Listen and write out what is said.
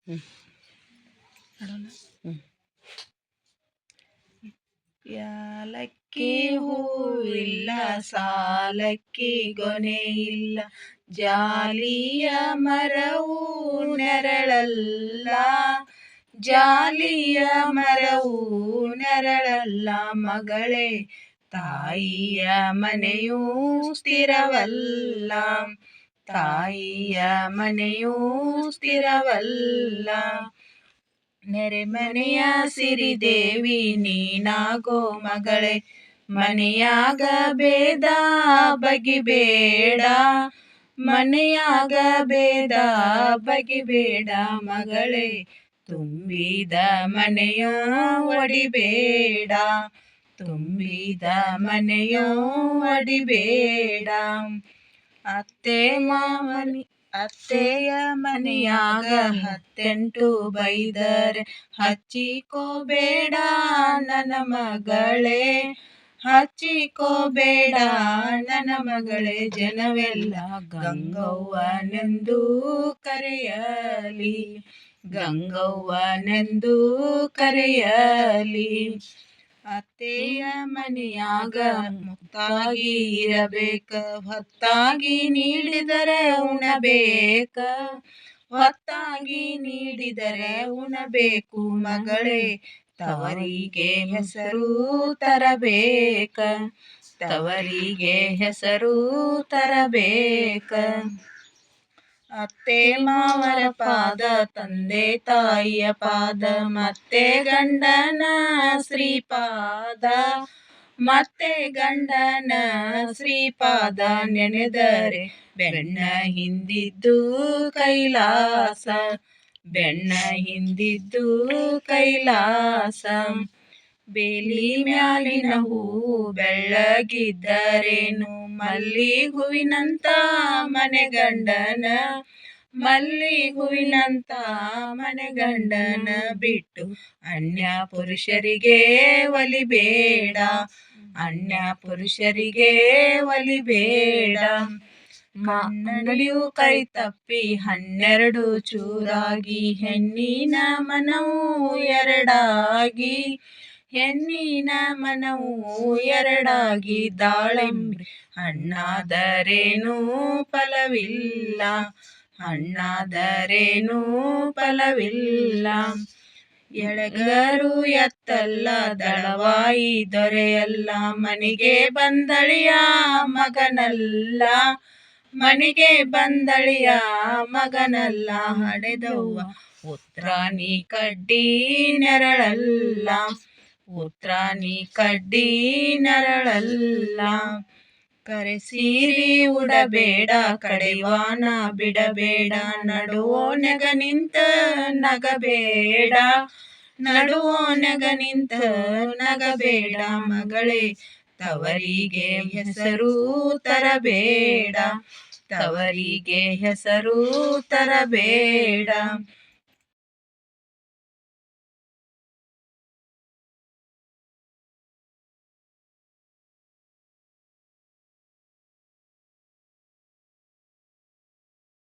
ಹ್ಞೂ ಯಾಲಕ್ಕಿ ಹೂವಿಲ್ಲ ಸಾಲಕ್ಕಿ ಗೊನೆ ಇಲ್ಲ, ಜಾಲಿಯ ಮರವು ನೆರಳಲ್ಲ, ಜಾಲಿಯ ಮರವು ನೆರಳಲ್ಲ ಮಗಳೇ, ತಾಯಿಯ ಮನೆಯೂ ಸ್ಥಿರವಲ್ಲ, ತಾಯಿಯ ಮನೆಯೂ ಸ್ಥಿರವಲ್ಲ. ನೆರೆಮನೆಯ ಸಿರಿದೇವಿ ನೀನಾಗೋ ಮಗಳೇ, ಮನೆಯಾಗ ಭೇದ ಬಗಿಬೇಡ, ಮನೆಯಾಗ ಭೇದ ಬಗಿಬೇಡ ಮಗಳೇ, ತುಂಬಿದ ಮನೆಯೋ ಒಡಿಬೇಡ, ತುಂಬಿದ ಮನೆಯೋ ಒಡಿಬೇಡ. ಅತ್ತೆಯ ಮನೆಯಾಗ 10 ಬೈದರೆ ಹಚ್ಚಿಕೋಬೇಡ ನನ್ನ ಮಗಳೇ, ಹಚ್ಚಿಕೋಬೇಡ ನನ್ನ ಮಗಳೇ. ಜನವೆಲ್ಲ ಗಂಗವ್ವನೆಂದು ಕರೆಯಲಿ, ಗಂಗವ್ವನೆಂದು ಕರೆಯಲಿ. ಅತ್ತೆಯ ಮನೆಯಾಗ ಮುತ್ತಾಗಿ ಇರಬೇಕ, ಹೊತ್ತಾಗಿ ನೀಡಿದರೆ ಉಣಬೇಕ, ಹೊತ್ತಾಗಿ ನೀಡಿದರೆ ಉಣಬೇಕು ಮಗಳೇ, ತವರಿಗೆ ಹೆಸರು ತರಬೇಕ, ತವರಿಗೆ ಹೆಸರು ತರಬೇಕ. ಅತ್ತೆ ಮಾವರ ಪಾದ, ತಂದೆ ತಾಯಿಯ ಪಾದ, ಮತ್ತೆ ಗಂಡನ ಶ್ರೀಪಾದ, ಮತ್ತೆ ಗಂಡನ ಶ್ರೀಪಾದ ನೆನೆದರೆ ಬೆನ್ನ ಹಿಂದಿದ್ದು ಕೈಲಾಸ, ಬೆನ್ನ ಹಿಂದಿದ್ದು ಕೈಲಾಸ. ಬೇಲಿ ಮ್ಯಾಲಿನ ಹೂವು ಬೆಳ್ಳಗಿದ್ದರೇನು, ಮಲ್ಲಿ ಹೂವಿನಂತ ಮನೆಗಂಡನ, ಮಲ್ಲಿ ಹೂವಿನಂತ ಮನೆಗಂಡನ ಬಿಟ್ಟು ಅನ್ಯ ಪುರುಷರಿಗೆ ಒಲಿಬೇಡ, ಅನ್ಯ ಪುರುಷರಿಗೆ ಒಲಿಬೇಡ. ಕನ್ನಡಿಯು ಕೈ ತಪ್ಪಿ 12 ಚೂರಾಗಿ, ಹೆಣ್ಣಿನ ಮನವು ಎರಡಾಗಿ, ಹೆಣ್ಣಿನ ಮನವು ಎರಡಾಗಿ, ದಾಳಿಂಬ್ರಿ ಹಣ್ಣಾದರೇನೂ ಫಲವಿಲ್ಲ, ಹಣ್ಣಾದರೇನೂ ಫಲವಿಲ್ಲ. ಎಳೆಗರು ಎತ್ತಲ್ಲ ದಳವಾಯಿ ದೊರೆಯಲ್ಲ, ಮನೆಗೆ ಬಂದಳಿಯ ಮಗನಲ್ಲ, ಮನೆಗೆ ಬಂದಳಿಯ ಮಗನಲ್ಲ. ಹಡೆದವ್ವ ಉತ್ರಾಣಿ ಕಡ್ಡಿ ನೆರಳಲ್ಲ, ಉತ್ರಾಣಿ ಕಡ್ಡಿ ನೆರಳಲ್ಲ. ಕರೆಸೀರಿ ಉಡಬೇಡ ಕಡೆವಾನ ಬಿಡಬೇಡ, ನಡುವೋನೆಗ ನಿಂತ ನಗಬೇಡ, ನಡುವೋನೆಗ ನಿಂತ ನಗಬೇಡ ಮಗಳೇ, ತವರಿಗೆ ಹೆಸರು ತರಬೇಡ, ತವರಿಗೆ ಹೆಸರು ತರಬೇಡ.